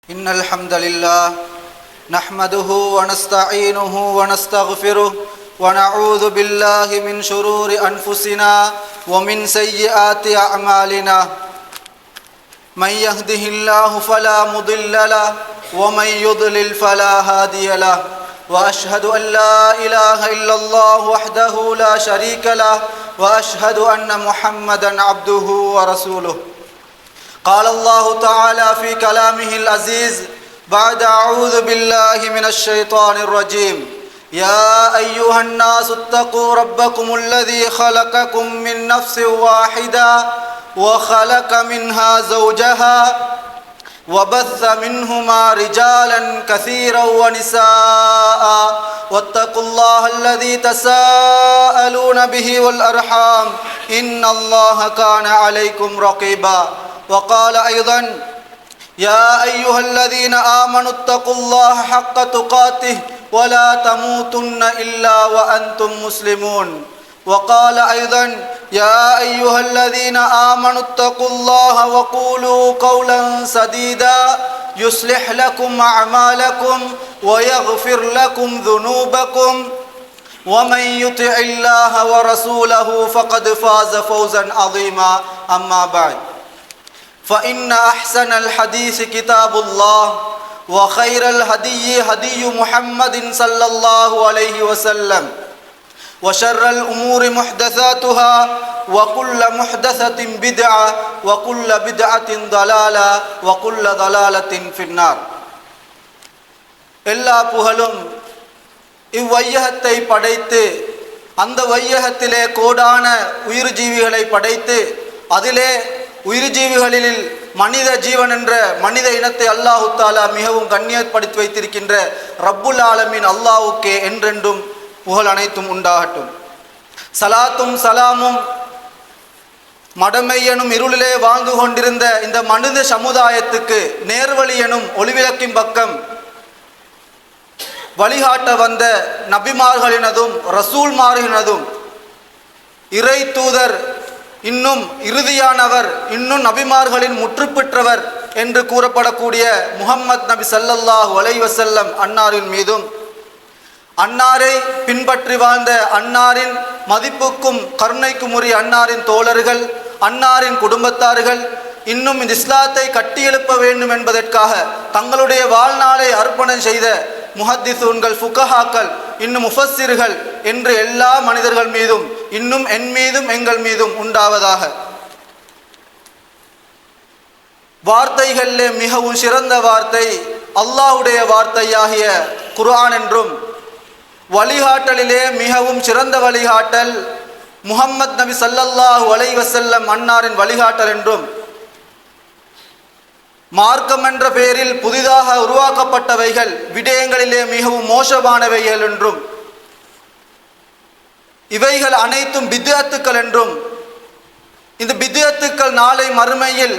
إن الحمد لله نحمده ونستعينه ونستغفره ونعوذ بالله من شرور أنفسنا ومن سيئات أعمالنا من يهده الله فلا مضل له ومن يضلل فلا هادي له وأشهد أن لا إله إلا الله وحده لا شريك له وأشهد أن محمدا عبده ورسوله قال الله تعالى في كلامه العزيز بعد أعوذ بالله من الشيطان الرجيم يا أيها الناس اتقوا ربكم الذي خلقكم من نفس واحدة وخلق منها زوجها وبث منهما رجالا كثيرا ونساء واتقوا الله الذي تساءلون به والأرحام إن الله كان عليكم رقيبا وقال أيضا يا أيها الذين آمنوا اتقوا الله حق تقاته ولا تموتن إلا وأنتم مسلمون وقال أيضا يا أيها الذين آمنوا اتقوا الله وقولوا قولا سديدا يصلح لكم أعمالكم ويغفر لكم ذنوبكم ومن يطع الله ورسوله فقد فاز فوزا عظيما أما بعد فإن أحسن الحديث كتاب الله وخير الهدي هدي محمد صلى الله عليه وسلم وشر الأمور محدثاتها وكل محدثة بدعة وكل بدعة ضلالة وكل ضلالة في النار எல்லா புகழும் இவ்வையகத்தை படைத்து அந்த வையகத்திலே கோடான உயிர் ஜீவிகளை படைத்து அதிலே உயிர் ஜீவிகளில் மனித ஜீவன் என்ற மனித இனத்தை அல்லாஹு தாலா மிகவும் கண்ணியப்படுத்தி வைத்திருக்கின்ற ரப்புல் ஆலமீன் அல்லாஹ்வுக்கே என்றென்றும் புகழ் அனைத்தும் உண்டாகட்டும். சலாத்தும் சலாமும் மடமை எனும் இருளிலே வாழ்ந்து கொண்டிருந்த இந்த மனித சமுதாயத்துக்கு நேர்வழி எனும் ஒளிவிளக்கின் பக்கம் வழிகாட்ட வந்த நபிமார்களினதும் ரசூல்மார்களினதும் இறை தூதர் இன்னும் இறுதியானவர் இன்னும் நபிமார்களின் முற்றுப்பெற்றவர் என்று கூறப்படக்கூடிய முஹம்மத் நபி ஸல்லல்லாஹு அலைஹி வஸல்லம் அன்னாரின் மீதும் அன்னாரை பின்பற்றி வாழ்ந்த அன்னாரின் மதிப்புக்கும் கருணைக்கும் உரிய அன்னாரின் தோழர்கள் அன்னாரின் குடும்பத்தார்கள் இன்னும் இந்த இஸ்லாத்தை கட்டியெழுப்ப வேண்டும் என்பதற்காக தங்களுடைய வாழ்நாளை அர்ப்பணம் செய்த முஹத்திஸூன்கள் ஃபுகஹாக்கள் இன்னும் முஃபஸ்ஸிர்கள் என்று எல்லா மனிதர்கள் மீதும் இன்னும் என் மீதும் எங்கள் மீதும் உண்டாவதாக. வார்த்தைகளிலே மிகவும் சிறந்த வார்த்தை அல்லாஹ்வுடைய வார்த்தையாகிய குர்ஆன் என்றும் வழிகாட்டலிலே மிகவும் சிறந்த வழிகாட்டல் முஹம்மத் நபி ஸல்லல்லாஹு அலைஹி வஸல்லம் அன்னாரின் வழிகாட்டல் என்றும் மார்க்கம் என்ற பெயரில் புதிதாக உருவாக்கப்பட்டவைகள் விடயங்களிலே மிகவும் மோசமானவைகள் என்றும் இவைகள் அனைத்தும் பித்அத்துக்கள் என்றும் இந்த பித்அத்துக்கள் நாளை மறுமையில்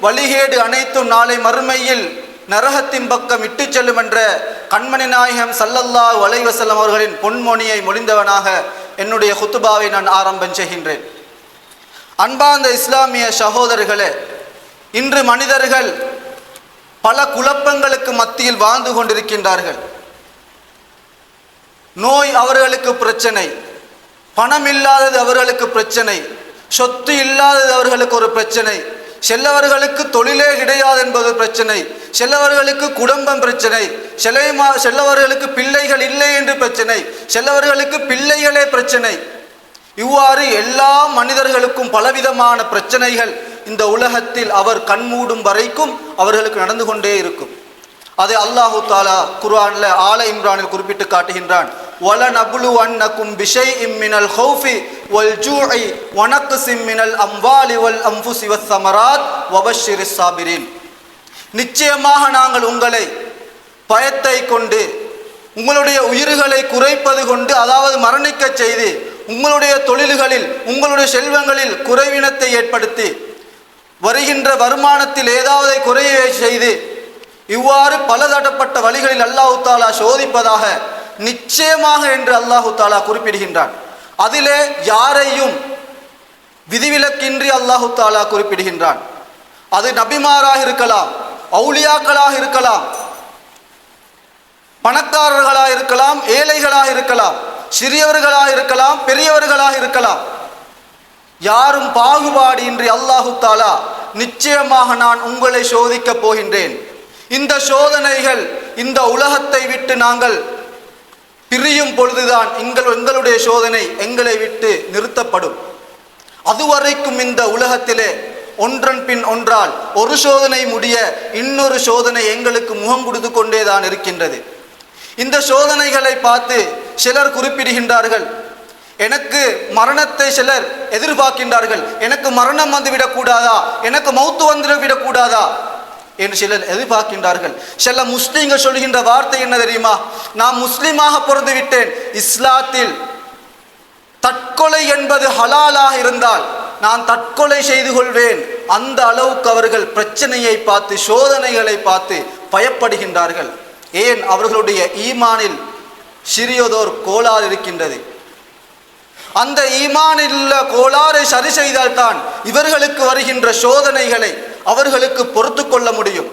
வழிகேடு அனைத்தும் நாளை மறுமையில் நரகத்தின் பக்கம் இட்டு செல்லும் என்ற கண்மணி நாயகம் ஸல்லல்லாஹு அலைஹி வஸல்லம் அவர்களின் பொன்மொழியை மொழிந்தவனாக என்னுடைய குத்துபாவை நான் ஆரம்பம் செய்கின்றேன். அன்பார்ந்த இஸ்லாமிய சகோதரர்களே, இன்று மனிதர்கள் பல குழப்பங்களுக்கு மத்தியில் வாழ்ந்து கொண்டிருக்கின்றார்கள். நோய் அவர்களுக்கு பிரச்சனை, பணம் இல்லாதது அவர்களுக்கு பிரச்சனை, சொத்து இல்லாதது அவர்களுக்கு ஒரு பிரச்சனை, செல்லவர்களுக்கு தொழிலே கிடையாது என்பது பிரச்சனை, செல்லவர்களுக்கு குடும்பம் பிரச்சனை, செல்லவர்களுக்கு பிள்ளைகள் இல்லை என்று பிரச்சனை, செல்லவர்களுக்கு பிள்ளைகளே பிரச்சனை. இவ்வாறு எல்லா மனிதர்களுக்கும் பலவிதமான பிரச்சனைகள் இந்த உலகத்தில் அவர் கண்மூடும் வரைக்கும் அவர்களுக்கு நடந்து கொண்டே இருக்கும். அதை அல்லாஹு தாலா குர்ஆன்ல ஆல இம்ரானில் குறிப்பிட்டு காட்டுகின்றான். வலனபுலுவன்னகும் பிஷைஇம் மினல் ஹௌஃபி வல் ஜூஇ வனக்ஸிம் மினல் அம்வாலி வல் அன்ஃபுஸி வஸ்ஸமராத் வபஷ்ஷிரிஸ் சாபிரீன். நிச்சயமாக நாங்கள் உங்களை பயத்தை கொண்டு உங்களுடைய உயிர்களை குறைப்பது கொண்டு, அதாவது மரணிக்க செய்து, உங்களுடைய தொழில்களில் உங்களுடைய செல்வங்களில் குறைவினத்தை ஏற்படுத்தி வருகின்ற வருமானத்தில் ஏதாவது குறையை செய்து இவ்வாறு பலதடப்பட்ட வழிகளில் அல்லாஹு தாலா சோதிப்பதாக நிச்சயமாக என்று அல்லாஹு தாலா குறிப்பிடுகின்றான். அதிலே யாரையும் விதிவிலக்கின்றி அல்லாஹு தாலா குறிப்பிடுகின்றான். அது நபிமாராக இருக்கலாம், அவுலியாக்களாக இருக்கலாம், பணக்காரர்களாக இருக்கலாம், ஏழைகளாக இருக்கலாம், சிறியவர்களாக இருக்கலாம், பெரியவர்களாக இருக்கலாம், யாரும் பாகுபாடின்றி அல்லாஹு தாலா நிச்சயமாக நான் உங்களை சோதிக்கப் போகின்றேன். இந்த சோதனைகள் இந்த உலகத்தை விட்டு நாங்கள் பிரியும் பொழுதுதான் எங்களுடைய சோதனை எங்களை விட்டு நிறுத்தப்படும். அதுவரைக்கும் இந்த உலகத்திலே ஒன்றன் பின் ஒன்றால் ஒரு சோதனை முடிய இன்னொரு சோதனை எங்களுக்கு முகம் கொடுத்து கொண்டேதான் இருக்கின்றது. இந்த சோதனைகளை பார்த்து சிலர் குறிப்பிடுகின்றார்கள், எனக்கு மரணத்தை சிலர் எதிர்பார்க்கின்றார்கள், எனக்கு மரணம் வந்துவிடக்கூடாதா, எனக்கு மௌத்து வந்துவிடக்கூடாதா என்று சிலர் எதிர்பார்க்கின்றார்கள். சில முஸ்லீம்கள் சொல்கின்ற வார்த்தை என்ன தெரியுமா? நான் முஸ்லீமாக பிறந்து விட்டேன், இஸ்லாத்தில் தற்கொலை என்பது ஹலாலாக இருந்தால் நான் தற்கொலை செய்து கொள்வேன். அந்த அளவுக்கு அவர்கள் பிரச்சனையை பார்த்து சோதனைகளை பார்த்து பயப்படுகின்றார்கள். ஏன்? அவர்களுடைய ஈமானில் சிறியதோர் கோளாறு இருக்கின்றது. அந்த ஈமானில் உள்ள கோளாறை சரி செய்தால்தான் இவர்களுக்கு வருகின்ற சோதனைகளை அவர்களுக்கு பொறுத்து கொள்ள முடியும்.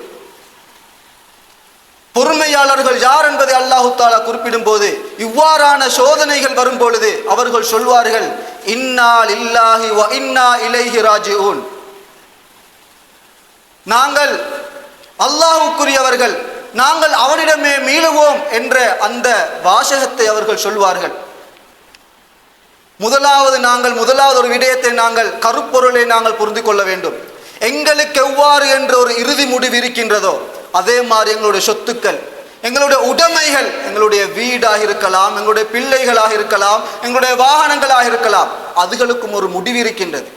பொறுமையாளர்கள் யார் என்பதை அல்லாஹு தாலா குறிப்பிடும் போது இவ்வாறான சோதனைகள் வரும் பொழுது அவர்கள் சொல்வார்கள், இன்னா லில்லாஹி வ இன்னா இலைஹி ராஜிஊன், நாங்கள் அல்லாஹ்வுக்குரியவர்கள், நாங்கள் அவனிடமே மீளுவோம் என்ற அந்த வாசகத்தை அவர்கள் சொல்வார்கள். முதலாவது ஒரு விடயத்தை நாங்கள் கருப்பொருளை நாங்கள் புரிந்து கொள்ள வேண்டும். எங்களுக்கு எவ்வாறு என்ற ஒரு இறுதி முடிவு இருக்கின்றதோ அதே மாதிரி எங்களுடைய சொத்துக்கள், எங்களுடைய உடைமைகள், எங்களுடைய வீடாக இருக்கலாம், எங்களுடைய பிள்ளைகளாக இருக்கலாம், எங்களுடைய வாகனங்களாக இருக்கலாம், அதுகளுக்கும் ஒரு முடிவு இருக்கின்றது.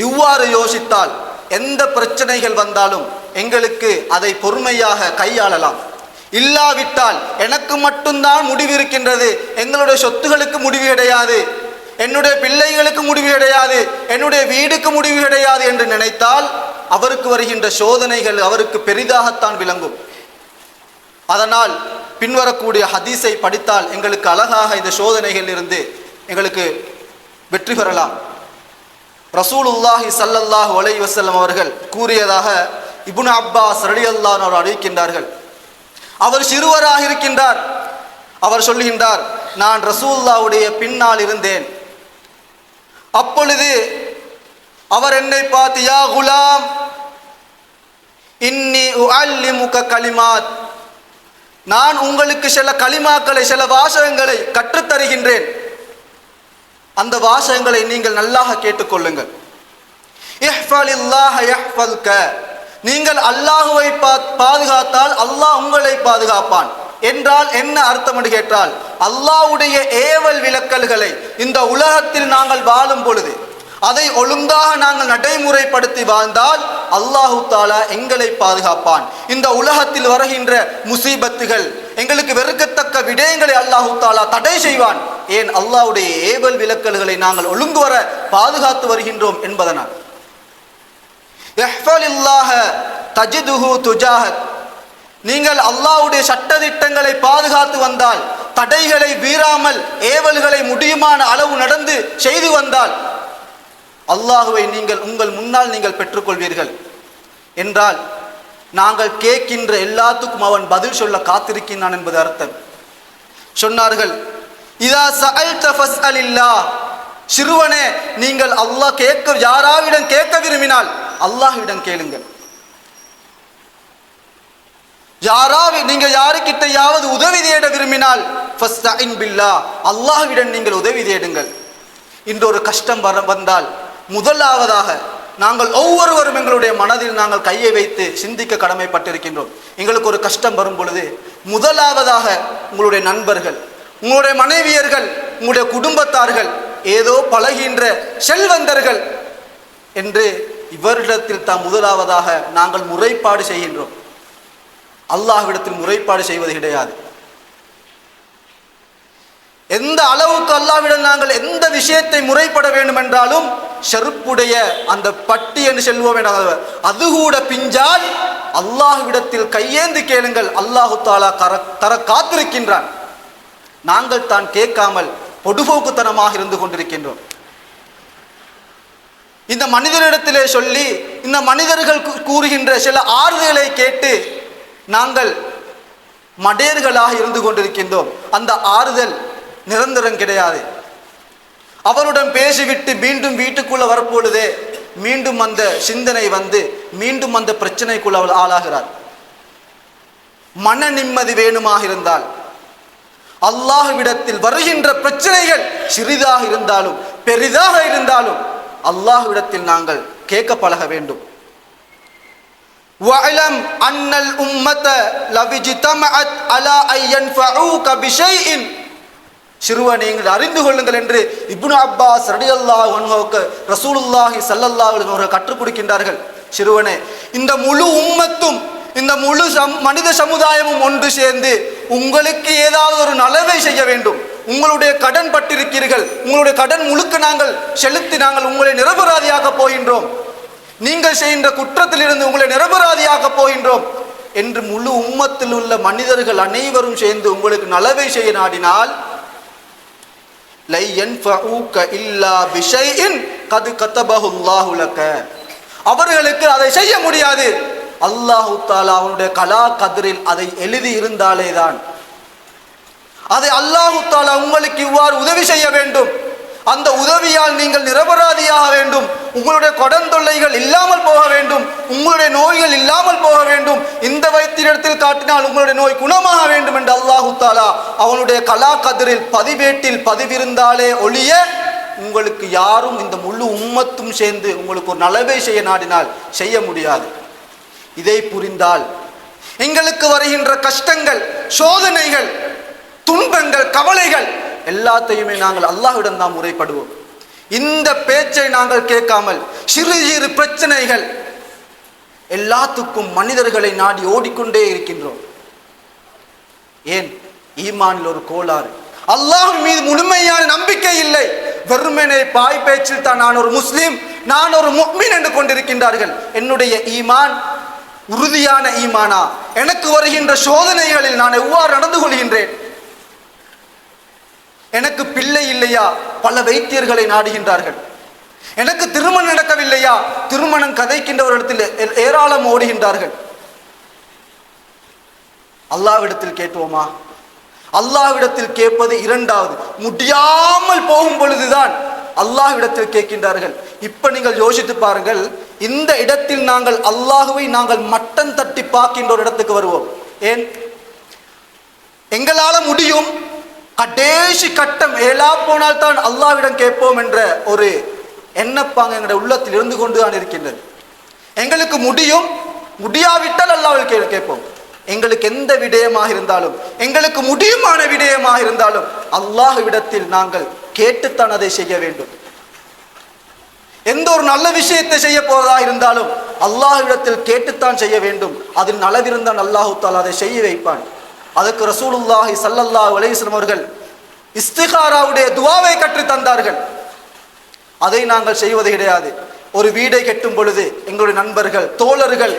இவ்வாறு யோசித்தால் எந்த பிரச்சனைகள் வந்தாலும் எங்களுக்கு அதை பொறுமையாக கையாளலாம். இல்லாவிட்டால் எனக்கு மட்டும்தான் முடிவு இருக்கின்றது, எங்களுடைய சொத்துகளுக்கு முடிவு கிடையாது, என்னுடைய பிள்ளைகளுக்கு முடிவு கிடையாது, என்னுடைய வீடுக்கு முடிவு கிடையாது என்று நினைத்தால் அவருக்கு வருகின்ற சோதனைகள் அவருக்கு பெரிதாகத்தான் விளங்கும். அதனால் பின்வரக்கூடிய ஹதீஸை படித்தால் எங்களுக்கு அழகாக இந்த சோதனைகள் இருந்து எங்களுக்கு வெற்றி பெறலாம். ரசூலுல்லாஹி ஸல்லல்லாஹு அலைஹி வஸல்லம் அவர்கள் கூறியதாக இப்னு அப்பாஸ் ரலியல்லாஹு அன்ஹு அறிவிக்கின்றார்கள். அவர் சிறுவராக இருக்கின்றார். அவர் சொல்லுகின்றார், நான் ரசூலுல்லாஹ்வுடைய பின்னால் இருந்தேன். அப்பொழுது அவர் என்னை பார்த்து, யா குலாம் இன்னி உஅல்லிமுக கலிமாத், நான் உங்களுக்கு சில கலிமாக்களை, சில வாசகங்களை கற்றுத்தருகின்றேன், அந்த வாசகங்களை நீங்கள் நல்லாக கேட்டுக்கொள்ளுங்கள். இஹ்ஃபலில்லாஹ யஹ்ஃபல்க, நீங்கள் அல்லாஹுவை பாதுகாத்தால் அல்லாஹ் உங்களை பாதுகாப்பான் என்றால் என்ன அர்த்தம் என்று கேட்டால், அல்லாஹ்வுடைய ஏவல் விலக்கல்களை இந்த உலகத்தில் நாங்கள் வாழும் பொழுது அதை ஒழுங்காக நாங்கள் நடைமுறைப்படுத்தி வாழ்ந்தால் அல்லாஹு தாலா எங்களை பாதுகாப்பான். இந்த உலகத்தில் வருகின்ற முசீபத்துகள், எங்களுக்கு வெறுக்கத்தக்க விடயங்களை அல்லாஹு தாலா தடை செய்வான். ஏன்? அல்லாஹ்வுடைய ஏவல் விலக்கல்களை நாங்கள் ஒழுங்கு வர பாதுகாத்து வருகின்றோம் என்பதனால். இஹ்ஃபலில்லாஹ தஜிதுஹு துஜாஹக், நீங்கள் அல்லாஹ்வுடைய சட்டதிட்டங்களை பாதுகாத்து வந்தால், தடைகளை மீறாமல் ஏவல்களை முடியுமான அளவு நடந்து செய்து வந்தால் அல்லாஹுவை நீங்கள் உங்கள் முன்னால் நீங்கள் பெற்றுக்கொள்வீர்கள் என்றால் நாங்கள் கேட்கின்ற எல்லாத்துக்கும் அவன் பதில் சொல்ல காத்திருக்கின்றான் என்பது அர்த்தம். சொன்னார்கள், இதா சஅல்த ஃபஸ்அலில்லாஹ், சிறுவனே நீங்கள் அல்லாஹ் யாராவிடம் கேட்க விரும்பினால் அல்லாஹ்விடம் கேளுங்கள். நீங்கள் யாருக்கிட்டையாவது உதவி தேட விரும்பினால் ஃபஸ்தஇன் பில்லாஹ், அல்லாஹ்விடம் நீங்கள் உதவி தேடுங்கள். இன்று ஒரு கஷ்டம் வந்தால் முதலாவதாக நாங்கள் ஒவ்வொருவரும் எங்களுடைய மனதில் நாங்கள் கையை வைத்து சிந்திக்க கடமைப்பட்டிருக்கின்றோம். எங்களுக்கு ஒரு கஷ்டம் வரும் பொழுது முதலாவதாக உங்களுடைய நண்பர்கள், உங்களுடைய மனைவியர்கள், உங்களுடைய குடும்பத்தார்கள், ஏதோ பழகின்ற செல்வந்தர்கள் என்று இவரிடத்தில் தான் முதலாவதாக நாங்கள் முறைப்பாடு செய்கின்றோம். அல்லாஹ்விடத்தில் முறைப்பாடு செய்வது கிடையாது. எந்த அளவுக்கு அல்லாஹ்விடம் நாங்கள் எந்த விஷயத்தை முறைப்பட வேண்டும் என்றாலும் ஷருப்புடைய அந்த பட்டி என்று செல்வோம் என்றால் அது கூட பிஞ்சால் அல்லாஹ்விடத்தில் கையேந்து கேளுங்கள், அல்லாஹு தாலா தர காத்திருக்கின்றான். நாங்கள் தான் கேட்காமல் பொடுபோக்குத்தனமாக இருந்து கொண்டிருக்கின்றோம். இந்த மனிதரிடத்திலே சொல்லி இந்த மனிதர்கள் கூறுகின்ற சில ஆறுதலை கேட்டு நாங்கள் மடையர்களாக இருந்து கொண்டிருக்கின்றோம். அந்த ஆறுதல் நிரந்தரம் கிடையாது. அவருடன் பேசிவிட்டு மீண்டும் வீட்டுக்குள்ள வரப்பொழுதே மீண்டும் அந்த சிந்தனை வந்து மீண்டும் அந்த பிரச்சனைக்குள்ள அவள் ஆளாகிறார். மன நிம்மதி வேணுமாக இருந்தால் அல்லாஹ்விடத்தில் வருகின்ற பிரச்சனைகள் சிறிதாக இருந்தாலும் பெரிதாக இருந்தாலும் அல்லாஹ்விடத்தில் நாங்கள் கேட்க பழக வேண்டும். வஅலம் அன்னல் உம்மத லவிஜ்தமஅத் அலா ஐயன்ஃபஊக பிஷைஇன், சிறுவனே நீங்கள் அறிந்து கொள்ளுங்கள் என்று இப்னு அப்பாஸ் ரலியல்லாஹு அன்ஹுவுக்கு ரசூலுல்லாஹி ஸல்லல்லாஹு அலைஹி வஸல்லம் அவர்கள் கற்றுக் கொடுக்கின்றார்கள். சிறுவனே, இந்த முழு உம்மத்தும் இந்த முழு மனித சமுதாயமும் ஒன்று சேர்ந்து உங்களுக்கு ஏதாவது ஒரு நலவை செய்ய வேண்டும். உங்களுடைய கடன் பட்டிருக்கிறீர்கள், உங்களுடைய கடன் முழுக்க நாங்கள் செலுத்தி நாங்கள் உங்களை நிரபராதியாக போகின்றோம், நீங்கள் செய்கின்ற குற்றத்திலிருந்து உங்களை நிரபராதியாக போகின்றோம் என்று முழு உம்மத்தில் உள்ள மனிதர்கள் அனைவரும் சேர்ந்து உங்களுக்கு நலவை செய்ய நாடினால் லை யன்ஃபஊக இல்லா பிஷைஇன் கத் கதபஹு அல்லாஹு லக, அவர்களுக்கு அதை செய்ய முடியாது. அல்லாஹு தஆலா அவனுடைய கலா கதிரில் அதை எழுதி இருந்தாலே தான் அதை அல்லாஹு தஆலா உங்களுக்கு இவ்வாறு உதவி செய்ய வேண்டும். அந்த உதவியால் நீங்கள் நிரபராதியாக வேண்டும், உங்களுடைய கடன் தொல்லைகள் இல்லாமல் போக வேண்டும், உங்களுடைய நோய்கள் இல்லாமல் போக வேண்டும், இந்த வைத்தியத்தில் காட்டினால் உங்களுடைய நோய் குணமாக வேண்டும் என்று அல்லாஹு தஆலா அவனுடைய கலா கதிரில் பதிவேட்டில் பதிவிருந்தாலே ஒழிய உங்களுக்கு யாரும் இந்த முழு உம்மத்தும் சேர்ந்து உங்களுக்கு ஒரு நலவை செய்ய நாடினால் செய்ய முடியாது. இதை புரிந்தால் எங்களுக்கு வருகின்ற கஷ்டங்கள், சோதனைகள், துன்பங்கள், கவலைகள் எல்லாத்தையுமே நாங்கள் அல்லாஹ்விடம் தான் முறைப்படுவோம். இந்த பேச்சை நாங்கள் கேட்காமல் சிறு சிறு பிரச்சனைகள் எல்லாத்துக்கும் மனிதர்களை நாடி ஓடிக்கொண்டே இருக்கின்றோம். ஏன்? ஈமானில் ஒரு கோளாறு, அல்லாஹ் மீது முழுமையான நம்பிக்கை இல்லை. வெறுமனே பாய் பேச்சில் தான் நான் ஒரு முஸ்லீம், நான் ஒரு முஃமின் என்று கொண்டிருக்கின்றார்கள். என்னுடைய ஈமான் உறுதியான ஈமானா? எனக்கு வருகின்ற சோதனைகளில் நான் எவ்வாறு நடந்து கொள்கின்றேன்? எனக்கு பிள்ளை இல்லையா? பல வைத்தியர்களை நாடுகின்றார்கள். எனக்கு திருமணம் நடக்கவில்லையா? திருமணம் கதைக்கின்றவரிடத்தில் ஏராளம் ஓடுகின்றார்கள். அல்லாஹ்விடத்தில் கேட்போமா? அல்லாஹ்விடத்தில் கேட்பது இரண்டாவது. முடியாமல் போகும் பொழுதுதான் அல்லாஹ்விடத்தில் கேட்கின்றார்கள். இப்ப நீங்கள் யோசித்து பாருங்கள், இந்த இடத்தில் நாங்கள் அல்லாஹுவை நாங்கள் மட்டம் தட்டி பார்க்கின்ற ஒரு இடத்துக்கு வருவோம். ஏன்? எங்களால முடியும், கடைசி கட்டம் ஏலா போனால் தான் அல்லாஹ்விடம் கேட்போம் என்ற ஒரு எண்ணப்பாங்க எங்களுடைய உள்ளத்தில் இருந்து கொண்டுதான் இருக்கின்றது. எங்களுக்கு முடியும், முடியாவிட்டால் அல்லாஹ்வில் கேட்போம். எங்களுக்கு எந்த விடயமாக இருந்தாலும், எங்களுக்கு முடியுமான விடயமாக இருந்தாலும் அல்லாஹ்விடத்தில் நாங்கள் கேட்டுத்தான் அதை செய்ய வேண்டும். எந்த ஒரு நல்ல விஷயத்தை செய்ய போவதா இருந்தாலும் அல்லாஹ்விடத்தில் கேட்டுத்தான் செய்ய வேண்டும். அதில் நலவிருந்தான் அல்லாஹு தஆலா அதை செய்ய வைப்பான். அதுக்கு ரசூலுல்லாஹி ஸல்லல்லாஹு அலைஹி வஸல்லம் அவர்கள் இஸ்திகாராவுடைய துஆவை கற்று தந்தார்கள். அதை நாங்கள் செய்வது கிடையாது. ஒரு வீடை கட்டும் பொழுது எங்களுடைய நண்பர்கள், தோழர்கள்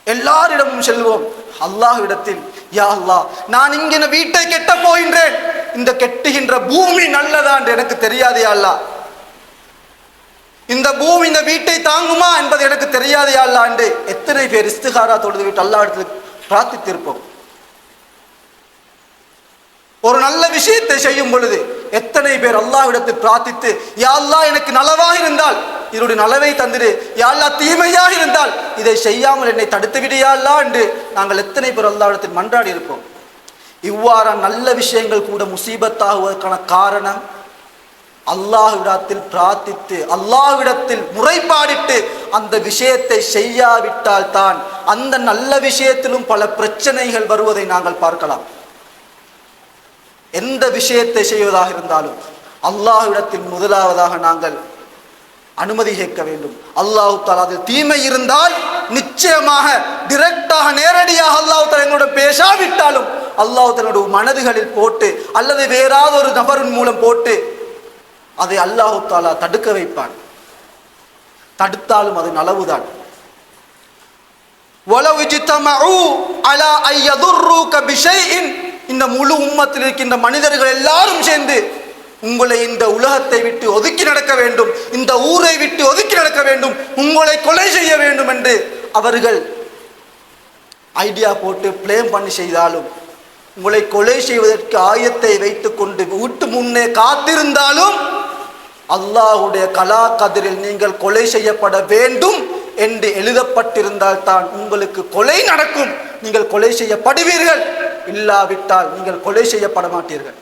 எல்லாரிடமும் செல்வோம். அல்லாஹ்விடத்தில், யா அல்லாஹ், நான் இங்கே வீட்டை கெட்ட போகின்றேன், இந்த கெட்டுகின்ற பூமி நல்லதா என்று எனக்கு தெரியாது யா அல்லாஹ், இந்த பூமி இந்த வீட்டை தாங்குமா என்பது எனக்கு தெரியாது யா அல்லாஹ் என்று எத்தனை பேர் இஸ்திகாரா தொழுது விட்டு அல்லாஹ்விடத்தில் பிரார்த்தித்திருப்போம். ஒரு நல்ல விஷயத்தை செய்யும் பொழுது எத்தனை பேர் அல்லாஹ்விடத்தில் பிரார்த்தித்து, யா அல்லாஹ் எனக்கு நலவாக இருந்தால் இதனுடைய நலவை தந்திரு, யா அல்லாஹ் தீமையாக இருந்தால் இதை செய்யாமல் என்னை தடுத்து விடியா அல்லாஹ் என்று நாங்கள் எத்தனை பேர் அல்லாஹ்விடத்தில் மன்றாடி இருப்போம். இவ்வாறு நல்ல விஷயங்கள் கூட முசீபத்தாகுவதற்கான காரணம் அல்லாஹ்விடத்தில் பிரார்த்தித்து அல்லாஹ்விடத்தில் முறைப்பாடிட்டு அந்த விஷயத்தை செய்யாவிட்டால் தான் அந்த நல்ல விஷயத்திலும் பல பிரச்சனைகள் வருவதை நாங்கள் பார்க்கலாம். எந்த விஷயத்தை செய்வதாக இருந்தாலும் அல்லாஹ்விடத்தில் முதலாவதாக நாங்கள் அனுமதி கேட்க வேண்டும். அல்லாஹ் தஆலா அதில் தீமை இருந்தால் நிச்சயமாக டைரக்டாக நேரடியாக அல்லாஹ் தஆலா எங்களோட பேசாவிட்டாலும் அல்லாஹ் தன்னுடைய மனதுகளில் போட்டு அல்லது வேறாவது ஒரு நபரின் மூலம் போட்டு அதை அல்லாஹ் தஆலா தடுக்க வைப்பான். தடுத்தாலும் அது நலவுதான். வலவ் இஜ்தமஉ அலா ஐயதுர்ருக பிஷைஇன், இந்த முழு உம்மத்தில் இருக்கின்ற மனிதர்கள் எல்லாரும் சேர்ந்து உங்களை இந்த உலகத்தை விட்டு ஒதுக்கி நடக்க வேண்டும், இந்த ஊரை விட்டு ஒதுக்கி நடக்க வேண்டும், உங்களை கொலை செய்ய வேண்டும் என்று அவர்கள் ஐடியா போட்டு பிளேம் பண்ணி செய்தாலும், உங்களை கொலை செய்வதற்கு ஆயத்தை வைத்துக் கொண்டு வீட்டு முன்னே காத்திருந்தாலும், அல்லாஹ்வுடைய கலா கதிரில் நீங்கள் கொலை செய்யப்பட வேண்டும் என்று எழுதப்பட்டிருந்தால் தான் உங்களுக்கு கொலை நடக்கும். நீங்கள் கொலை செய்யப்படுவீர்கள், இல்லாவிட்டால் நீங்கள் கொலை செய்யப்பட மாட்டீர்கள்.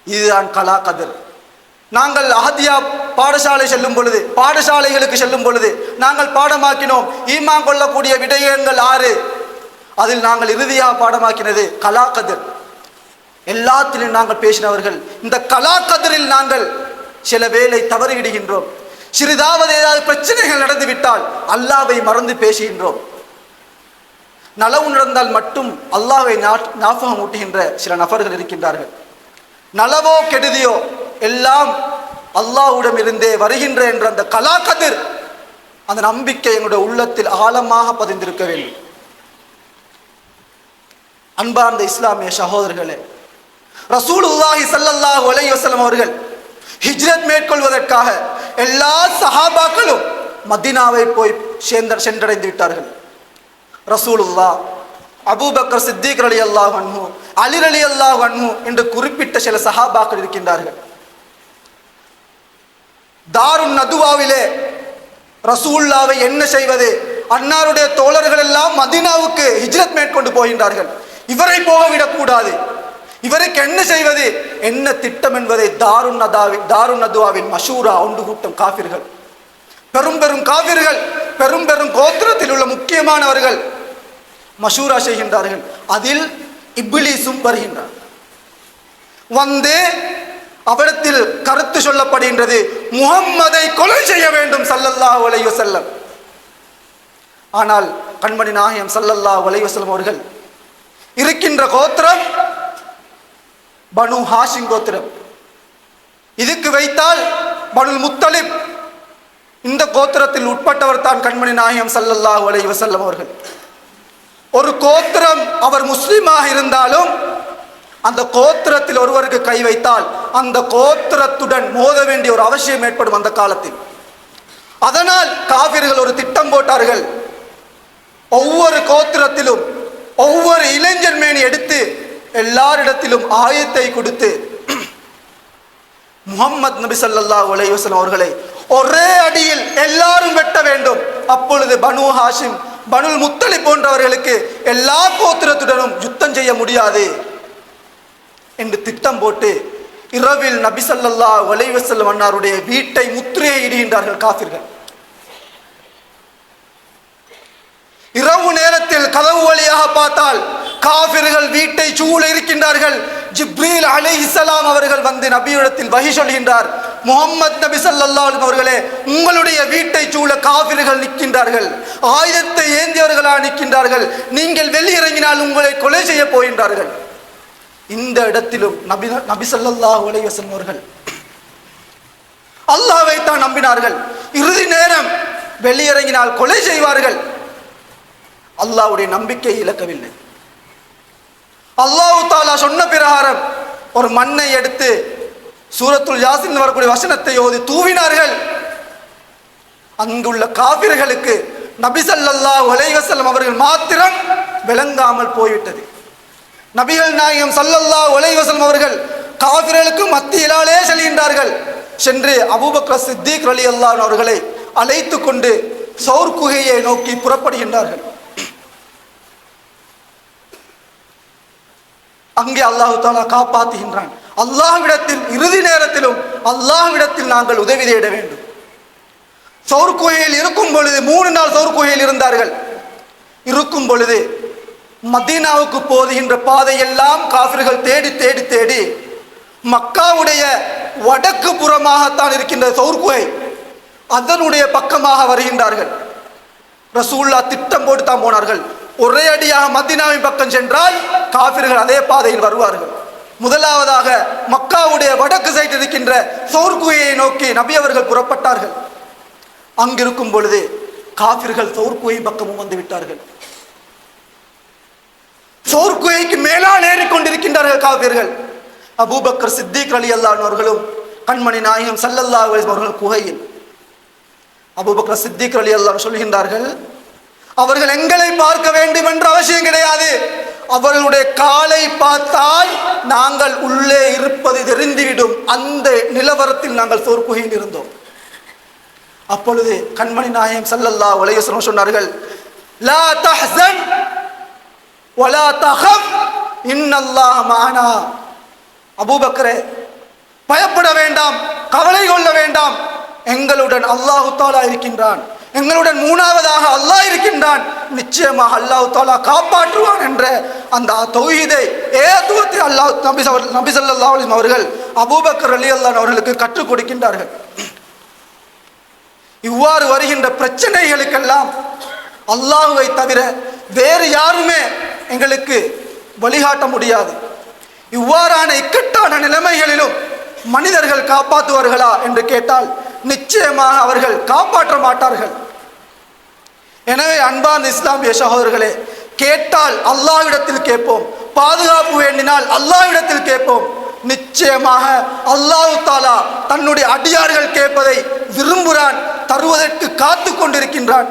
இதுதான் கலா கதிர். நாங்கள் அஹதியா பாடசாலை செல்லும் பொழுது, பாடசாலைகளுக்கு செல்லும் பொழுது நாங்கள் பாடமாக்கினோம் ஈமான் கொள்ளக்கூடிய விடயங்கள் 6. அதில் நாங்கள் இறுதியாக பாடமாக்கினது கலா கதிர். எல்லாத்திலும் நாங்கள் பேசினவர்கள். இந்த கலா கதிரில் நாங்கள் சில வேளை தவறிவிடுகின்றோம். சிறிதாவது ஏதாவது பிரச்சனைகள் நடந்துவிட்டால் அல்லாஹ்வை மறந்து பேசுகின்றோம். நலவு நடந்தால் மட்டும் அல்லாஹ்வை ஞாபகம் ஊட்டுகின்ற சில நபர்கள் இருக்கின்றார்கள். நலவோ கெடுதியோ எல்லாம் அல்லாஹ்விடம் இருந்தே வருகின்ற என்ற அந்த கலா கதிர், அந்த நம்பிக்கை எங்களுடைய உள்ளத்தில் ஆழமாக பதிந்திருக்க வேண்டும். அன்பார்ந்த இஸ்லாமிய சகோதரர்களே, ரசூலுல்லாஹி ஸல்லல்லாஹு அலைஹி வஸல்லம் அவர்கள் ஹிஜ்ரத் மேற்கொள்வதற்காக எல்லா சஹாபாக்களும் மதீனாவை போய் சென்றடைந்து விட்டார்கள். ரசூலுல்லாஹ், அபூபக்கர் சித்திக் ரலியல்லாஹு அன்ஹு, அலி ரலியல்லாஹு அன்ஹு என்று குறிப்பிட்ட சில சஹாபாக்கள் இருக்கின்றார்கள். தாருன் நதுவாவிலே ரசூலுல்லாவை என்ன செய்வது, அன்னாருடைய தோழர்கள் எல்லாம் மதீனாவுக்கு ஹிஜ்ரத் மேற்கொண்டு போகின்றார்கள். இவரை போகவிடக்கூடாது, இவருக்கு என்ன செய்வது, என்ன திட்டம் என்பதை தாருன் நதுவாவின் மஷூரா ஒன்று கூட்டம் காஃபிர்கள், பெரும் பெரும் காஃபிர்கள், பெரும் பெரும் கோத்திரத்தில் உள்ள முக்கியமானவர்கள் மஷூரா செய்கின்றார்கள். அதில் இப்லீஸும் வருகின்றார். வந்து அவரிடத்தில் கருத்து சொல்லப்படுகின்றது, முஹம்மதை கொலை செய்ய வேண்டும் ஸல்லல்லாஹு அலைஹி வஸல்லம். ஆனால் கண்மணி நாயகம் ஸல்லல்லாஹு அலைஹி வஸல்லம் அவர்கள் இருக்கின்ற கோத்திரம் பனு ஹாஷிம் கோத்திரம். இதுக்கு வைத்தால் பனுல் முத்தலிப், இந்த கோத்திரத்தில் உட்பட்டவர் தான் கண்மணி நாயகம் ஸல்லல்லாஹு அலைஹி வஸல்லம் அவர்கள். ஒரு கோத்திரம் அவர் முஸ்லிமாக இருந்தாலும் அந்த கோத்திரத்தில் ஒருவருக்கு கை வைத்தால் அந்த கோத்திரத்துடன் மோத வேண்டிய ஒரு அவசியம் ஏற்படும் அந்த காலத்தில். அதனால் காபிர்கள் ஒரு திட்டம் போட்டார்கள். ஒவ்வொரு கோத்திரத்திலும் ஒவ்வொரு இளைஞன் மேனி எடுத்து எல்லாரிடத்திலும் ஆயத்தை கொடுத்து முஹம்மது நபி ஸல்லல்லாஹு அலைஹி வஸல்லம் அவர்களை ஒரே அடியில் எல்லாரும் வெட்ட வேண்டும். அப்பொழுது பனு ஹாஷிம், பனுல் முத்தலிப் போன்றவர்களுக்கு எல்லா கோத்திரத்துடனும் யுத்தம் செய்ய முடியாது என்று திட்டம் போட்டு இரவில் நபி ஸல்லல்லாஹு அலைஹி வஸல்லம் அன்னாருடைய வீட்டை முற்றுகை இடுகின்றார்கள் காஃபிர்கள். இரவு நேரத்தில் கதவு வழியாக பார்த்தால் காஃபிர்கள் வீட்டை சூழ இருக்கின்றார்கள். ஜிப்ரீல் அலைஹிஸ்ஸலாம் அவர்கள் வந்து நபியிடத்தில் வஹி சொல்கின்றார், முஹம்மது நபி ஸல்லல்லாஹு அலைஹி அவர்களே, உங்களுடைய வீட்டை சூழ காஃபிர்கள் நிற்கின்றார்கள், ஆயுதத்தை ஏந்தியவர்களாக நிற்கின்றார்கள், நீங்கள் வெளியிறங்கினால் உங்களை கொலை செய்ய போகின்றார்கள். இந்த இடத்திலும் நபி ஸல்லல்லாஹு அலைஹி வஸல்லம் அவர்கள் அல்லாஹ்வை தான் நம்பினார்கள். இறுதி நேரம் வெளியிறங்கினால் கொலை செய்வார்கள். அல்லாஹ்வுடைய நம்பிக்கை இழக்கவில்லை. அல்லாஹ் தஆலா சொன்ன பிரகாரம் ஒரு மண்ணை எடுத்து சூரத்துல் யாசின் வரக்கூடிய வசனத்தை ஓதி தூவினார்கள். அங்குள்ள காபிர்களுக்கு நபி ஸல்லல்லாஹு அலைஹி வஸல்லம் அவர்கள் மாத்திரம் விளங்காமல் போய்விட்டது. நபிகள் நாயகம் ஸல்லல்லாஹு அலைஹி வஸல்லம் அவர்கள் காபிர்களுக்கு மத்தியிலாலே செல்கின்றார்கள். சென்று அபூபக்கர் சித்திக் ரலியல்லாஹு அன்ஹு அவர்களை அழைத்து கொண்டு சௌர் குகையை நோக்கி புறப்படுகின்றார்கள். அங்கே அல்லாஹ் தஆலா காப்பாற்றுகின்றான். அல்லாஹ்விடத்தில் இறுதி நேரத்திலும் அல்லாஹ்விடத்தில் நாங்கள் உதவி தேட வேண்டும். சௌர் குகையில் இருக்கும் பொழுது 3 நாள் சௌர் குகையில் இருந்தார்கள். இருக்கும் பொழுது மதீனாவுக்கு போகின்ற பாதையெல்லாம் காஃபிர்கள் தேடி தேடி தேடி மக்காவுடைய வடக்கு புறமாகத்தான் இருக்கின்ற சௌர் குகை, அதனுடைய பக்கமாக வருகின்றார்கள். ரசூலுல்லாஹ் திட்டம் போட்டு தான் போனார்கள். ஒரே அடியாக மதீனாவின் பக்கம் சென்றால் காஃபிர்கள் அதே பாதையில் வருவார்கள். முதலாவதாக மக்காவுடைய வடக்கு சைடு இருக்கின்ற சௌர் குகையை நோக்கி நபி அவர்கள் புறப்பட்டார்கள். அங்கிருக்கும் பொழுது காஃபிர்கள் சௌர் குகை பக்கமும் வந்து விட்டார்கள். சௌர் குகைக்கு மேலால் ஏறிக்கொண்டிருக்கின்றார்கள் காஃபிர்கள். அபூபக்கர் சித்திக் ரலியல்லாஹு அன்ஹு அவர்களும் கண்மணி நாயகம் ஸல்லல்லாஹு அலைஹி வஸல்லம் அவர்கள் குகையில். அபூபக்கர் சித்திக் ரலியல்லாஹு அன்ஹு சொல்கின்றார்கள், அவர்கள் எங்களை பார்க்க வேண்டும் என்ற அவசியம் கிடையாது, அவர்களுடைய காலை பார்த்தால் நாங்கள் உள்ளே இருப்பது தெரிந்துவிடும். அந்த நிலவரத்தில் நாங்கள் சோர் குகையில் இருந்தோம். அப்பொழுது கண்மணி நாயகம் ஸல்லல்லாஹு அலைஹி வஸல்லம் சொன்னார்கள், லா தஹ்சன் வலா தஹப் இன்னல்லாஹ மஅனா. அபூபக்கரே, பயப்பட வேண்டாம், கவலை கொள்ள வேண்டாம், எங்களுடன் அல்லாஹு தஆலா இருக்கின்றான், எங்களுடன் மூணாவதாக அல்லாஹ் இருக்கின்றான், நிச்சயமாக அல்லாஹு தஆலா காப்பாற்றுவான் என்ற அந்த தௌஹீதை ஏகத்துவத்தை அல்லாஹ் நபி ஸல்லல்லாஹு அலைஹி அவர்கள் அபூபக்கர் ரலியல்லாஹு அன்ஹு அவர்களுக்கு கற்றுக் கொடுக்கின்றார்கள். இவ்வாறு வருகின்ற பிரச்சனைகளுக்கெல்லாம் அல்லாஹ்வை தவிர வேறு யாருமே எங்களுக்கு வழிகாட்ட முடியாது. இவ்வாறான இக்கட்டான நிலைமைகளிலும் மனிதர்கள் காப்பாற்றுவார்களா என்று கேட்டால் நிச்சயமாக அவர்கள் காப்பாற்ற மாட்டார்கள். எனவே அன்பார்ந்த இஸ்லாமிய சகோதரர்களே, கேட்டால் அல்லாஹ்விடத்தில் கேட்போம், பாதுகாப்பு வேண்டினால் அல்லாஹ்விடத்தில் கேட்போம். நிச்சயமாக அல்லாஹ் தஆலா தன்னுடைய அடியார்கள் கேட்பதை விரும்புகிறான், தருவதற்கு காத்து கொண்டிருக்கின்றான்.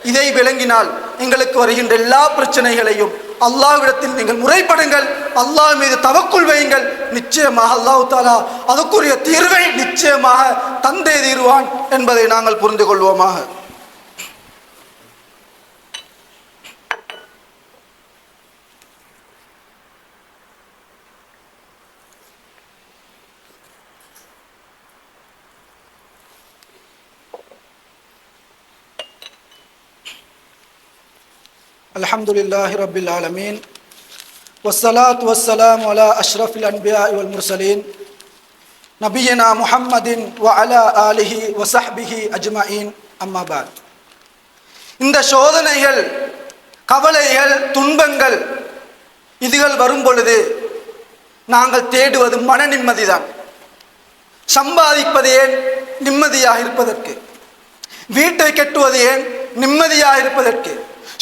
இதை விளங்கினால் எங்களுக்கு வருகின்ற எல்லா பிரச்சனைகளையும் அல்லாஹ்விடத்தில் நீங்கள் முறைப்படுங்கள், அல்லாஹ் மீது தவக்குல் வையுங்கள். நிச்சயமாக அல்லாஹ் தஆலா அதுக்குரிய தீர்வை நிச்சயமாக தந்தே தீருவான் என்பதை நாங்கள் புரிந்து கொள்வோமாக. அல்ஹம்துலில்லாஹி ரப்பில் ஆலமீன் வஸ்ஸலாத்து வஸ்ஸலாமு அலா அஷ்ரஃபில் அன்பியா வல் முர்சலீன் நபியனா முஹம்மதின் வ அலா ஆலிஹி வ ஸஹ்பிஹி அஜ்மஈன். அம்மா பாத். இந்த சோதனைகள், கவலைகள், துன்பங்கள் இதுகள் வரும் பொழுது நாங்கள் தேடுவது மன நிம்மதிதான். சம்பாதிப்பது ஏன்? நிம்மதியாக இருப்பதற்கு. வீட்டை கட்டுவது ஏன்? நிம்மதியாக இருப்பதற்கு.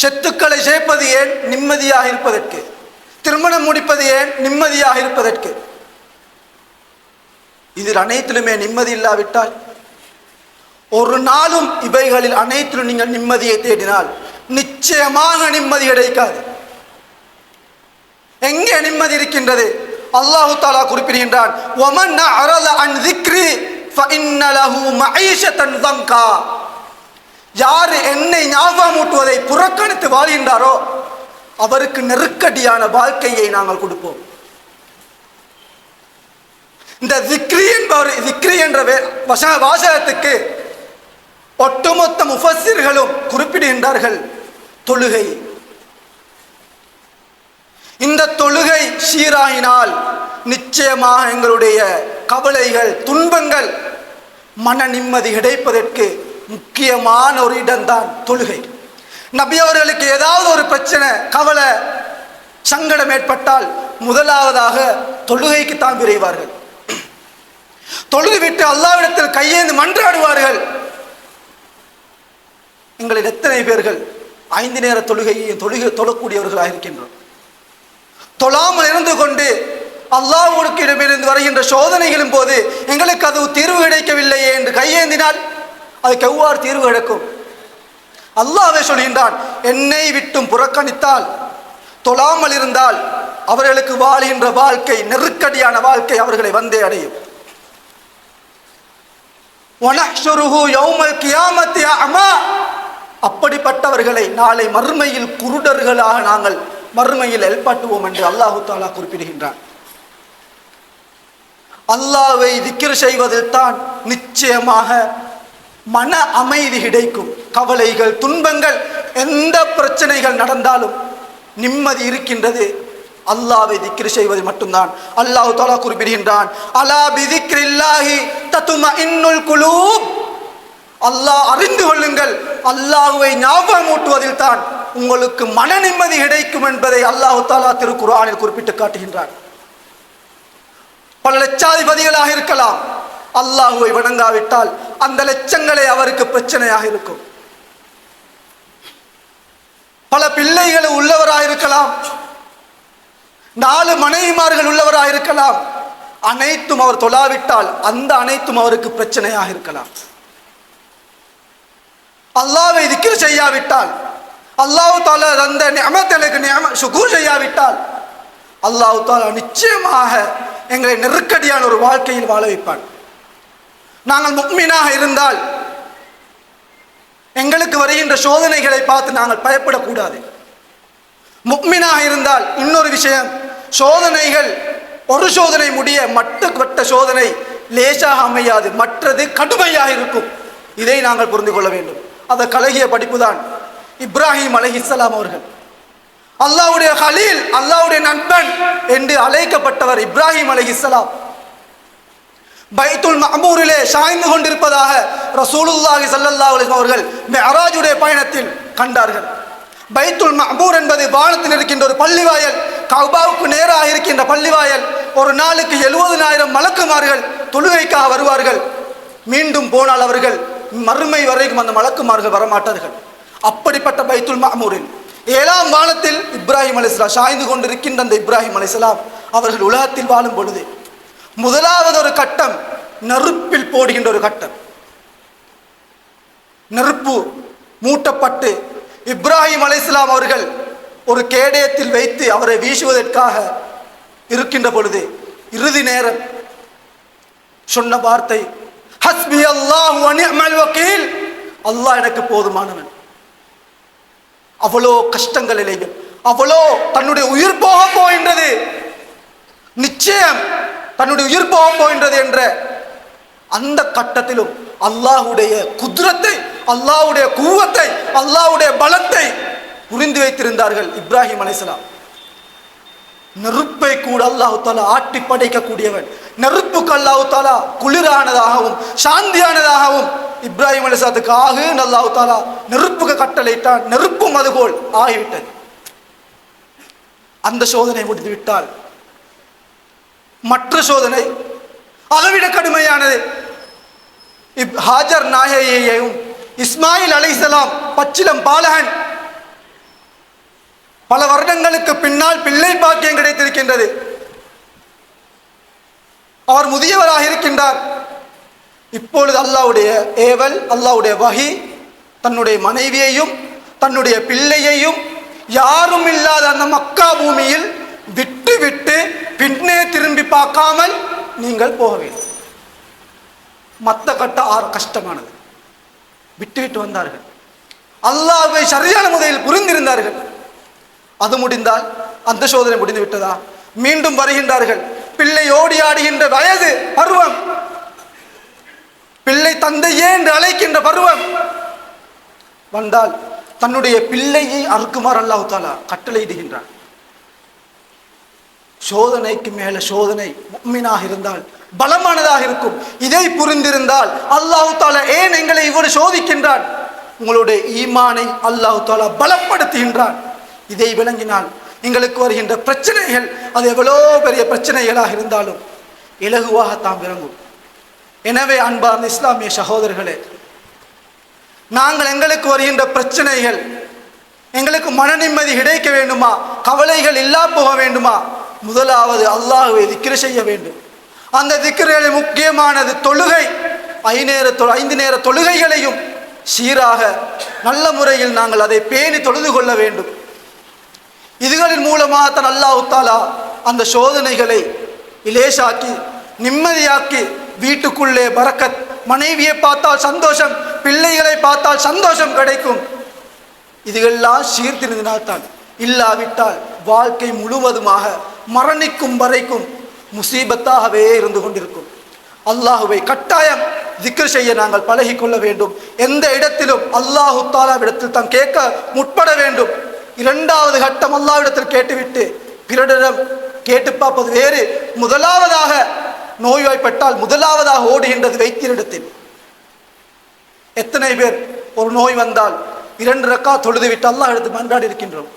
சொத்துக்களை சேர்ப்பது ஏன்? நிம்மதியாக இருப்பதற்கு. திருமணம் முடிப்பது ஏன்? நிம்மதியாக இருப்பதற்கு. இதில் அனைத்திலுமே நிம்மதி இல்லாவிட்டால் ஒரு நாளும் இவைகளில் அனைத்திலும் நீங்கள் நிம்மதியை தேடினால் நிச்சயமாக நிம்மதி கிடைக்காது. எங்கே நிம்மதி இருக்கின்றது? அல்லாஹு தஆலா குறிப்பிடுகின்றான், வமன் அஅரத அன் ذிக்ரி ஃபஇன்ன லஹு மஈஷத்தன் தங்கா. யார் என்னை ஞாபகமூட்டுவதை புறக்கணித்து வாழ்கின்றாரோ அவருக்கு நெருக்கடியான வாழ்க்கையை நாங்கள் கொடுப்போம். இந்த திக்ரி என்ற வாசகத்துக்கு ஒட்டுமொத்த முஃபஸ்ஸிர்களும் குறிப்பிடுகின்றார்கள் தொழுகை. இந்த தொழுகை சீராகினால் நிச்சயமாக எங்களுடைய கவலைகள், துன்பங்கள், மன நிம்மதி கிடைப்பதற்கு முக்கியமான ஒரு இடம்தான் தொழுகை. நபி அவர்களுக்கு ஏதாவது ஒரு பிரச்சனை, கவலை, சங்கடம் ஏற்பட்டால் முதலாவதாக தொழுகைக்கு தான் விரைவார்கள். தொழுது விட்டு அல்லாஹ்விடத்தில் கையேந்து மன்றாடுவார்கள். எங்களில் எத்தனை பேர்கள் 5 நேர தொழுகையை தொழக்கூடியவர்களாக இருக்கின்றோம்? தொழாமல் இருந்து கொண்டு அல்லாஹ்வுக்கு இடமிருந்து வருகின்ற சோதனைகளின் போது எங்களுக்கு அது தீர்வு கிடைக்கவில்லையே என்று கையேந்தினால் அதுக்கு எவ்வாறு தீர்வு கிடைக்கும்? அல்லாஹ்வே சொல்கின்றான், என்னை விட்டும் புறக்கணித்தால், தொழாமல் இருந்தால் அவர்களுக்கு வாழ்கின்ற வாழ்க்கை, நெருக்கடியான வாழ்க்கை அவர்களை வந்தே அடையும். வனஹ்ஷுருஹு யௌமல் கியாமத்தி அமா. அப்படிப்பட்டவர்களை நாளை மறுமையில் குருடர்களாக நாங்கள் மறுமையில் எழுப்பாட்டுவோம் என்று அல்லாஹு தஆலா குறிப்பிடுகின்றான். அல்லாஹ்வை திக்ர் செய்வதில் தான் நிச்சயமாக மன அமைதி கிடைக்கும். கவலைகள், துன்பங்கள், எந்த பிரச்சனைகள் நடந்தாலும் நிம்மதி இருக்கின்றது அல்லாஹ்வை திக்ர் செய்வது மட்டும்தான். அல்லாஹ் தஆலா குறிப்பிடுகின்றான், அலா பிதிக்ரில்லாஹி தத்மஇன்னுல் குலூப். அல்லாஹ் அறிந்து கொள்ளுங்கள், அல்லாஹ்வை ஞாபகமூட்டுவதில் தான் உங்களுக்கு மன நிம்மதி கிடைக்கும் என்பதை அல்லாஹ் தஆலா திருக்குர்ஆனில் குறிப்பிட்டு காட்டுகின்றான். பல லட்சாதிபதிகளாக இருக்கலாம், அல்லாஹ்வை வணங்காவிட்டால் அந்த லட்சங்களே அவருக்கு பிரச்சனையாக இருக்கும். பல பிள்ளைகள் உள்ளவராக இருக்கலாம், 4 மனைவிமார்கள் உள்ளவராக இருக்கலாம், அனைத்தும் அவர் தொழாவிட்டால் அந்த அனைத்தும் அவருக்கு பிரச்சனையாக இருக்கலாம். அல்லாஹ்வை திக்ர் செய்யாவிட்டால், அல்லாஹ் தஆலா அந்த நிஅமத்துக்கு ஷுக்ர் செய்யாவிட்டால் அல்லாஹ் தஆலா நிச்சயமாக எங்களை நெருக்கடியான ஒரு வாழ்க்கையில் வாழ வைப்பான். நாங்கள் முஃமினாக இருந்தால் எங்களுக்கு வருகின்ற சோதனைகளை பார்த்து நாங்கள் பயப்படக்கூடாது. முஃமினாக இருந்தால் இன்னொரு விஷயம், சோதனைகள் ஒரு சோதனை முடிய மட்டுப்பட்ட சோதனை லேசாக அமையாது, மற்றது கடுமையாக இருக்கும். இதை நாங்கள் புரிந்து கொள்ள வேண்டும். அந்த கலகிய படிப்பு தான் இப்ராஹிம் அலைஹிஸ்ஸலாம் அவர்கள். அல்லாஹ்வுடைய கலீல், அல்லாஹ்வுடைய நண்பன் என்று அழைக்கப்பட்டவர் இப்ராஹிம் அலைஹிஸ்ஸலாம். பைத்துல் மஅமூரிலே சாய்ந்து கொண்டிருப்பதாக ரசூலுல்லாஹி ஸல்லல்லாஹு அலைஹி வஸல்லம் அவர்கள் மிஅராஜுடைய பயணத்தில் கண்டார்கள். பைத்துல் மஅமூர் என்பது வானத்தில் இருக்கின்ற ஒரு பள்ளிவாயல், கஅபாவுக்கு நேராக இருக்கின்ற பள்ளிவாயல். ஒரு நாளுக்கு 70,000 மலக்குமார்கள் தொழுகைக்காக வருவார்கள். மீண்டும் போனால் அவர்கள் மறுமை வரைக்கும் அந்த மலக்குமார்கள் வரமாட்டார்கள். அப்படிப்பட்ட பைத்துல் மஅமூரில் 7ஆம் வானத்தில் இப்ராஹிம் அலைஹிஸ்ஸலாம் சாய்ந்து கொண்டிருக்கின்ற அந்த இப்ராஹிம் அலைஹிஸ்ஸலாம் அவர்கள் உலகத்தில் வாழும் பொழுது முதலாவது ஒரு கட்டம் நெருப்பில் போடுகின்ற ஒரு கட்டம். நெருப்பு மூட்டப்பட்டு இப்ராஹிம் அலைஹிஸ்ஸலாம் அவர்கள் ஒரு கேடயத்தில் வைத்து அவரை வீசுவதற்காக இருக்கின்ற பொழுது இறுதி நேரம் சொன்ன வார்த்தை ஹஸ்பி அல்லாஹு வ நிஅமல் வக்கீல், அல்லாஹ் எனக்கு போதுமானவன். அவ்வளோ கஷ்டங்களிலேயும், அவ்வளோ தன்னுடைய உயிர் போக போகின்றது, நிச்சயம் தன்னுடைய உயிர் போக போகின்றது என்ற அந்த கட்டத்திலும் அல்லாஹ்வுடைய குத்ரத்தை, அல்லாஹ்வுடைய குவத்தை, அல்லாஹ்வுடைய பலத்தை புரிந்து வைத்திருந்தார்கள் இப்ராஹிம் அலைஹிஸ்ஸலாம். நெருப்பை கூட அல்லாஹ் தஆலா ஆட்டி படைக்கக்கூடியவன். நெருப்புக்கு அல்லாஹ் தஆலா குளிரானதாகவும் சாந்தியானதாகவும் இப்ராஹிம் அலைஹிஸ்ஸலாத்துக்கு ஆகுன்னு அல்லாஹ் தஆலா நெருப்புக்கு கட்டளையிட்டான். நெருப்பும் அதுபோல் ஆகிவிட்டது. அந்த சோதனை முடிந்து விட்டால் மற்ற சோதனை அதைவிட கடுமையானது. ஹாஜர் நாயகியையும் இஸ்மாயில் அலைஹிஸ்ஸலாம் பச்சிலம் பாலகன், பல வருடங்களுக்கு பின்னால் பிள்ளை பாக்கியம் கிடைத்திருக்கின்றது. அவர் முதியவராக இருக்கின்றார். இப்பொழுது அல்லாஹ்வுடைய ஏவல், அல்லாஹ்வுடைய வஹி தன்னுடைய மனைவியையும் தன்னுடைய பிள்ளையையும் யாரும் இல்லாத அந்த மக்கா பூமியில் விட்டு விட்டு பின்னே திரும்பி பார்க்காமல் நீங்கள் போக வேண்டும். மத்த கட்ட கஷ்டமானது. விட்டு விட்டு வந்தார்கள். அல்லாஹ்வை சரியான முறையில் புரிந்திருந்தார்கள். அது முடிந்தால் அந்த சோதனை முடிந்து விட்டதா? மீண்டும் வருகின்றார்கள். பிள்ளை ஓடி ஆடுகின்ற வயது பருவம், பிள்ளை தந்தையே என்று அழைக்கின்ற பருவம் வந்தால் தன்னுடைய பிள்ளையை அறுக்குமாறு அல்லாஹ் தஆலா கட்டளையிடுகின்றான். சோதனைக்கு மேல சோதனை. முஃமினாக இருந்தால் பலமானதாக இருக்கும். இதை புரிந்திருந்தால் அல்லாஹ் தஆலா ஏன் எங்களை இவ்வளவு சோதிக்கின்றான்? உங்களுடைய ஈமானை அல்லாஹ் தஆலா பலப்படுத்துகின்றான். இதை விளங்கினால் எங்களுக்கு வருகின்ற பிரச்சனைகள் அது எவ்வளோ பெரிய பிரச்சனைகளாக இருந்தாலும் இலகுவாகத்தான் விளங்கும். எனவே அன்பார்ந்த இஸ்லாமிய சகோதரர்களே, நாங்கள் எங்களுக்கு வருகின்ற பிரச்சனைகள், எங்களுக்கு மன நிம்மதி கிடைக்க வேண்டுமா, கவலைகள் இல்லா போக வேண்டுமா, முதலாவது அல்லாஹ்வை திக்ர் செய்ய வேண்டும். அந்த திக்ர்களில் முக்கியமானது தொழுகை. 5 நேர தொழுகைகளையும் சீராக நல்ல முறையில் நாங்கள் அதை பேணி தொழுது கொள்ள வேண்டும். இதுகளின் மூலமாக தான் அல்லாஹ் தஆலா அந்த சோதனைகளை இலேசாக்கி நிம்மதியாக்கி வீட்டுக்குள்ளே பரக்கத், மனைவியை பார்த்தால் சந்தோஷம், பிள்ளைகளை பார்த்தால் சந்தோஷம் கிடைக்கும். இதுகெல்லாம் சீர்திருந்தினால்தான். இல்லாவிட்டால் வாழ்க்கை முழுவதுமாக மரணிக்கும் வரைக்கும் முசீபத்தாகவே இருந்து கொண்டிருக்கும். அல்லாஹுவை கட்டாயம் திக்ர் செய்ய நாங்கள் பழகிக்கொள்ள வேண்டும். எந்த இடத்திலும் அல்லாஹு தஆலாவிடத்தில் தான் கேட்க முற்பட வேண்டும். 2வது கட்டம் அல்லாஹ்விடத்தில் கேட்டுவிட்டு பிறரிடம் கேட்டு பார்ப்பது வேறு. முதலாவதாக நோய்வாய்ப்பட்டால் முதலாவதாக ஓடுகின்றது வைத்தியரிடத்தில். எத்தனை பேர் ஒரு நோய் வந்தால் 2 ரக்காத் தொழுது விட்டு அல்லாஹ் எடுத்து மன்றாடி இருக்கின்றோம்.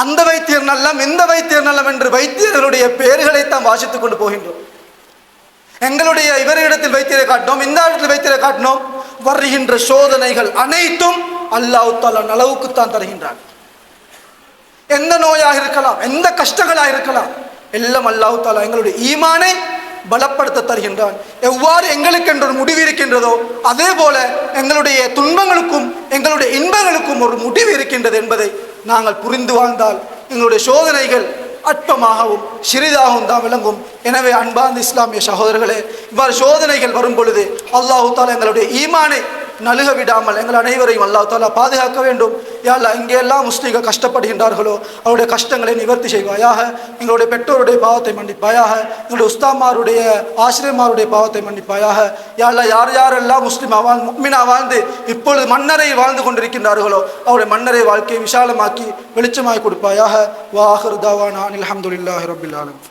அந்த வைத்தியர் நல்லம், இந்த வைத்தியர் நல்லம் என்று வைத்தியர்களுடைய பெயர்களைத்தான் வாசித்துக் கொண்டு போகின்றோம். எங்களுடைய இவரிடத்தில் வைத்தியரை காட்டினோம், இந்த இடத்தில் வைத்தியரை காட்டினோம். வருகின்ற சோதனைகள் அனைத்தும் அல்லாஹ் தஆலா நலவுக்குத்தான் தருகின்றான். எந்த நோயாக இருக்கலாம், எந்த கஷ்டங்களாக இருக்கலாம், எல்லாம் அல்லாஹ் தஆலா எங்களுடைய ஈமானை பலப்படுத்த தருகின்றான். எவ்வாறு எங்களுக்கு என்ற ஒரு முடிவு இருக்கின்றதோ அதே போல எங்களுடைய துன்பங்களுக்கும் எங்களுடைய இன்பங்களுக்கும் ஒரு முடிவு இருக்கின்றது என்பதை நாங்கள் புரிந்து வாழ்ந்தால் எங்களுடைய சோதனைகள் அற்பமாகவும் சிறிதாகவும் தான் விளங்கும். எனவே அன்பார்ந்த இஸ்லாமிய சகோதரர்களே, இவ்வாறு சோதனைகள் வரும் பொழுது அல்லாஹ் தஆலா எங்களுடைய ஈமானை நலுக விடாமல் எங்கள் அனைவரையும் அல்லாஹ் தஆலா பாதுகாக்க வேண்டும். யா அல்லாஹ், எங்கெல்லாம் முஸ்லிம்கள் கஷ்டப்படுகின்றார்களோ அவருடைய கஷ்டங்களை நிவர்த்தி செய்வாயாக. எங்களுடைய பெற்றோருடைய பாவத்தை மன்னிப்பாயாக. எங்களுடைய உஸ்தாமாருடைய ஆசிரியமாருடைய பாவத்தை மன்னிப்பாயாக. யா அல்லாஹ், யார் யாரெல்லாம் முஃமினா வாழ்ந்து இப்பொழுது மன்னரை வாழ்ந்து கொண்டிருக்கின்றார்களோ அவருடைய மன்னரை வாழ்க்கையை விசாலமாக்கி வெளிச்சமாக்கி கொடுப்பாயாக. வா ஆகிரு தாவானா அல்ஹம்துலில்லாஹி ரப்பில் ஆலமீன்.